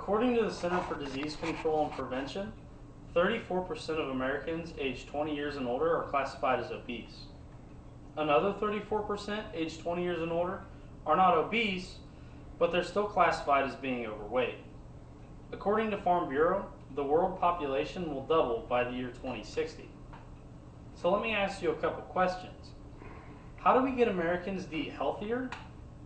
According to the Center for Disease Control and Prevention, 34% of Americans aged 20 years and older are classified as obese. Another 34% aged 20 years and older are not obese, but they're still classified as being overweight. According to Farm Bureau, the world population will double by the year 2060. So let me ask you a couple questions. How do we get Americans to eat healthier?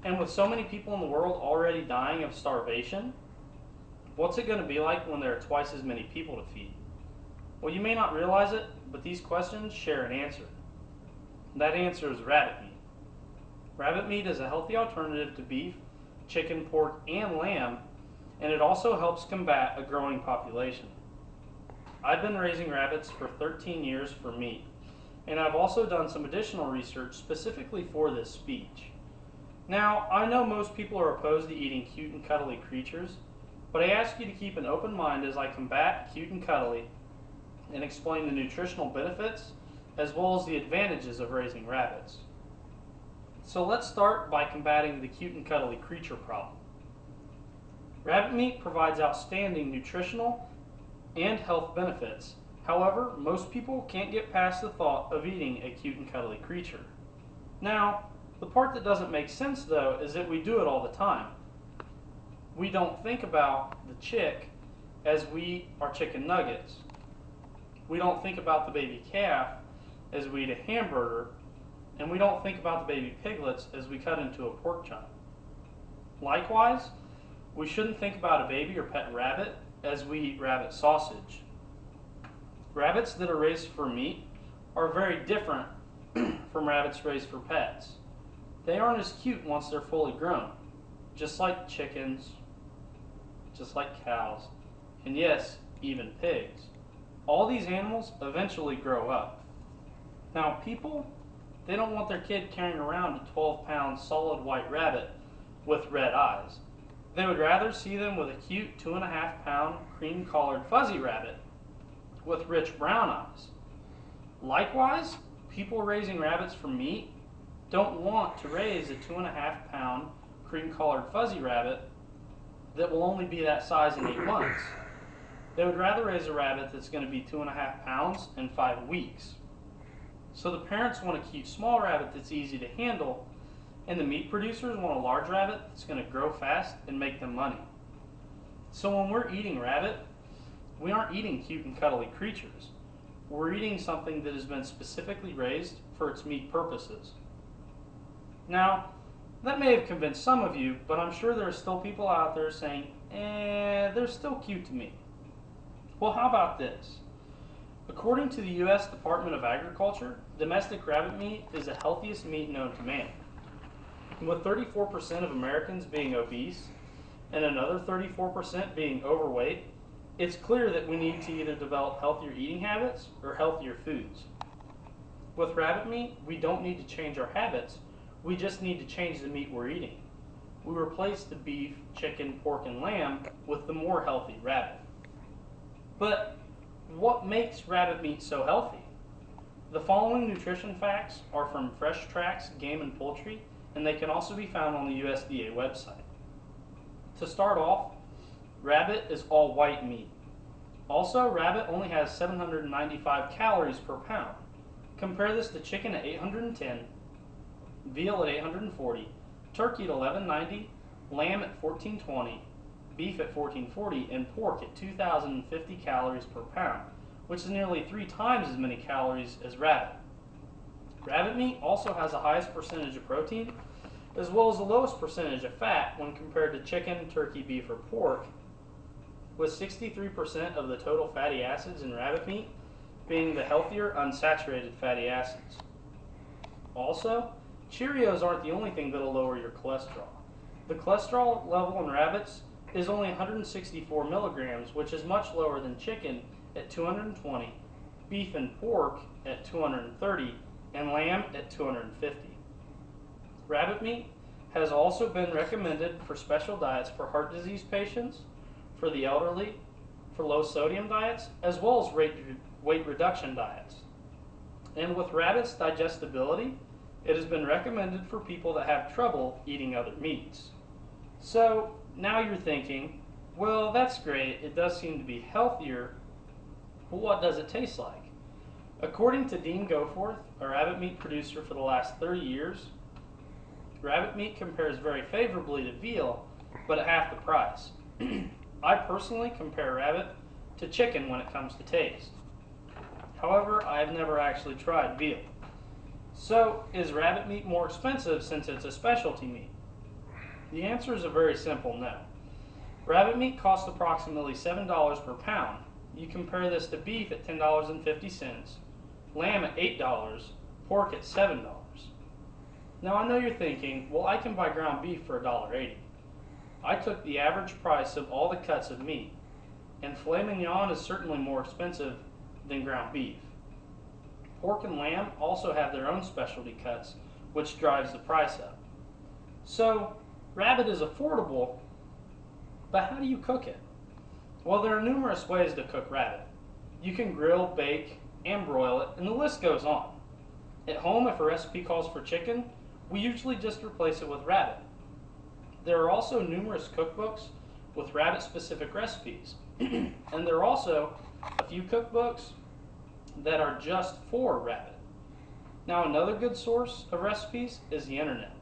And with so many people in the world already dying of starvation, what's it going to be like when there are twice as many people to feed? Well, you may not realize it, but these questions share an answer. That answer is rabbit meat. Rabbit meat is a healthy alternative to beef, chicken, pork, and lamb, and it also helps combat a growing population. I've been raising rabbits for 13 years for meat, and I've also done some additional research specifically for this speech. Now, I know most people are opposed to eating cute and cuddly creatures, but I ask you to keep an open mind as I combat cute and cuddly and explain the nutritional benefits as well as the advantages of raising rabbits. So let's start by combating the cute and cuddly creature problem. Rabbit meat provides outstanding nutritional and health benefits. However, most people can't get past the thought of eating a cute and cuddly creature. Now, the part that doesn't make sense though is that we do it all the time. We don't think about the chick as we eat our chicken nuggets. We don't think about the baby calf as we eat a hamburger, and we don't think about the baby piglets as we cut into a pork chop. Likewise, we shouldn't think about a baby or pet rabbit as we eat rabbit sausage. Rabbits that are raised for meat are very different from rabbits raised for pets. They aren't as cute once they're fully grown, just like chickens, just like cows, and yes, even pigs. All these animals eventually grow up. Now people, they don't want their kid carrying around a 12-pound solid white rabbit with red eyes. They would rather see them with a cute 2.5-pound cream-collared fuzzy rabbit with rich brown eyes. Likewise, people raising rabbits for meat don't want to raise a 2.5-pound cream-collared fuzzy rabbit that will only be that size in 8 months. They would rather raise a rabbit that's going to be 2.5 pounds in 5 weeks. So the parents want a cute small rabbit that's easy to handle, and the meat producers want a large rabbit that's going to grow fast and make them money. So when we're eating rabbit, we aren't eating cute and cuddly creatures. We're eating something that has been specifically raised for its meat purposes. Now, that may have convinced some of you, but I'm sure there are still people out there saying, they're still cute to me. Well, how about this? According to the U.S. Department of Agriculture, domestic rabbit meat is the healthiest meat known to man. With 34% of Americans being obese and another 34% being overweight, it's clear that we need to either develop healthier eating habits or healthier foods. With rabbit meat, we don't need to change our habits, we just need to change the meat we're eating. We replace the beef, chicken, pork, and lamb with the more healthy rabbit. But what makes rabbit meat so healthy? The following nutrition facts are from Fresh Tracks Game and Poultry, and they can also be found on the USDA website. To start off, rabbit is all white meat. Also, rabbit only has 795 calories per pound. Compare this to chicken at 810, veal at 840, turkey at 1190, lamb at 1420, beef at 1440, and pork at 2,050 calories per pound, which is nearly 3 times as many calories as rabbit. Rabbit meat also has the highest percentage of protein, as well as the lowest percentage of fat when compared to chicken, turkey, beef, or pork, with 63% of the total fatty acids in rabbit meat being the healthier unsaturated fatty acids. Also, Cheerios aren't the only thing that'll lower your cholesterol. The cholesterol level in rabbits is only 164 milligrams, which is much lower than chicken at 220, beef and pork at 230, and lamb at 250. Rabbit meat has also been recommended for special diets for heart disease patients, for the elderly, for low sodium diets, as well as weight reduction diets. And with rabbit's digestibility, it has been recommended for people that have trouble eating other meats. So now you're thinking, Well, that's great. It does seem to be healthier, but what does it taste like? According to Dean Goforth, a rabbit meat producer for the last 30 years, rabbit meat compares very favorably to veal, but at half the price. I personally compare rabbit to chicken when it comes to taste. However, I have never actually tried veal. So, is rabbit meat more expensive since it's a specialty meat? The answer is a very simple no. Rabbit meat costs approximately $7 per pound. You compare this to beef at $10.50, lamb at $8, pork at $7. Now I know you're thinking, well, I can buy ground beef for $1.80. I took the average price of all the cuts of meat, and filet mignon is certainly more expensive than ground beef. Pork and lamb also have their own specialty cuts, which drives the price up. So, rabbit is affordable, but how do you cook it? Well, there are numerous ways to cook rabbit. You can grill, bake, and broil it, and the list goes on. At home, if a recipe calls for chicken, we usually just replace it with rabbit. There are also numerous cookbooks with rabbit-specific recipes, and there are also a few cookbooks that are just for rabbit. Now, another good source of recipes is the internet.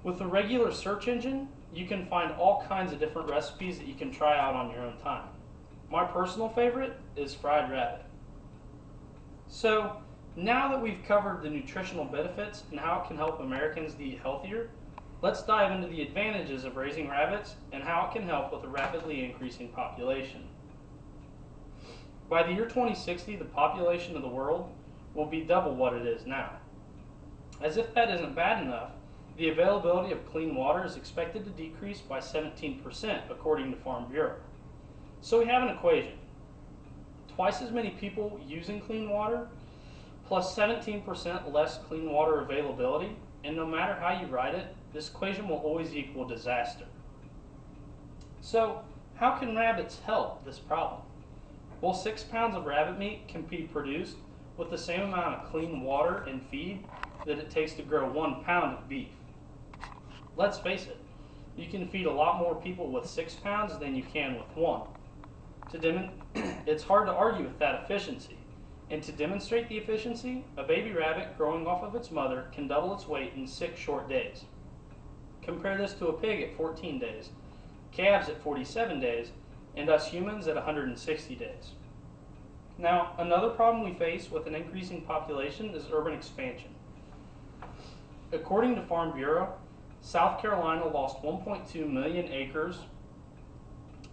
With a regular search engine, you can find all kinds of different recipes that you can try out on your own time. My personal favorite is fried rabbit. So, now that we've covered the nutritional benefits and how it can help Americans to eat healthier, let's dive into the advantages of raising rabbits and how it can help with a rapidly increasing population. By the year 2060, the population of the world will be double what it is now. As if that isn't bad enough, the availability of clean water is expected to decrease by 17% according to Farm Bureau. So we have an equation. Twice as many people using clean water plus 17% less clean water availability, and no matter how you write it, this equation will always equal disaster. So how can rabbits help this problem? Well, 6 pounds of rabbit meat can be produced with the same amount of clean water and feed that it takes to grow 1 pound of beef. Let's face it, you can feed a lot more people with 6 pounds than you can with 1. It's hard to argue with that efficiency. And to demonstrate the efficiency, a baby rabbit growing off of its mother can double its weight in 6 short days. Compare this to a pig at 14 days, calves at 47 days, and us humans at 160 days. Now, another problem we face with an increasing population is urban expansion. According to Farm Bureau, South Carolina lost 1.2 million acres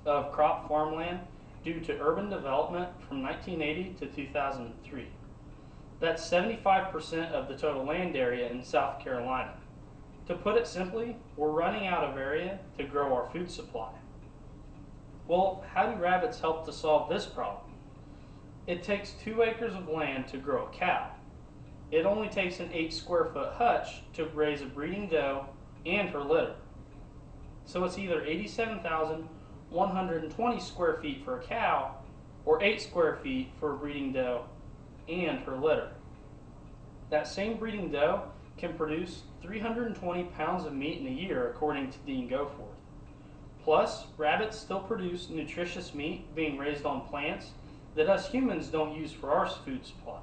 of crop farmland due to urban development from 1980 to 2003. That's 75% of the total land area in South Carolina. To put it simply, we're running out of area to grow our food supply. Well, how do rabbits help to solve this problem? It takes 2 acres of land to grow a cow. It only takes an 8 square foot hutch to raise a breeding doe and her litter. So it's either 87,120 square feet for a cow or 8 square feet for a breeding doe and her litter. That same breeding doe can produce 320 pounds of meat in a year according to Dean Goforth. Plus, rabbits still produce nutritious meat being raised on plants that us humans don't use for our food supply.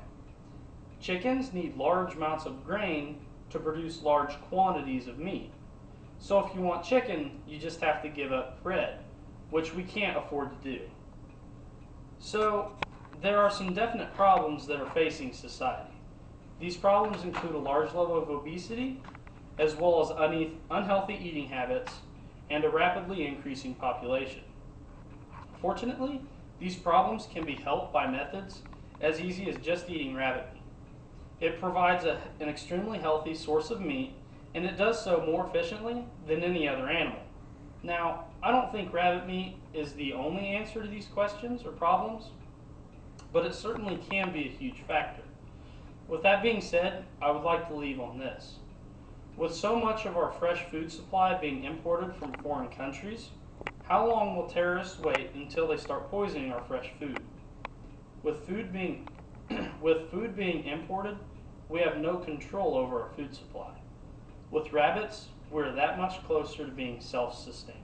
Chickens need large amounts of grain to produce large quantities of meat. So if you want chicken, you just have to give up bread, which we can't afford to do. So there are some definite problems that are facing society. These problems include a large level of obesity, as well as unhealthy eating habits, and a rapidly increasing population. Fortunately, these problems can be helped by methods as easy as just eating rabbit meat. It provides an extremely healthy source of meat, and it does so more efficiently than any other animal. Now, I don't think rabbit meat is the only answer to these questions or problems, but it certainly can be a huge factor. With that being said, I would like to leave on this. With so much of our fresh food supply being imported from foreign countries, how long will terrorists wait until they start poisoning our fresh food? With food being imported, we have no control over our food supply. With rabbits, we're that much closer to being self-sustained.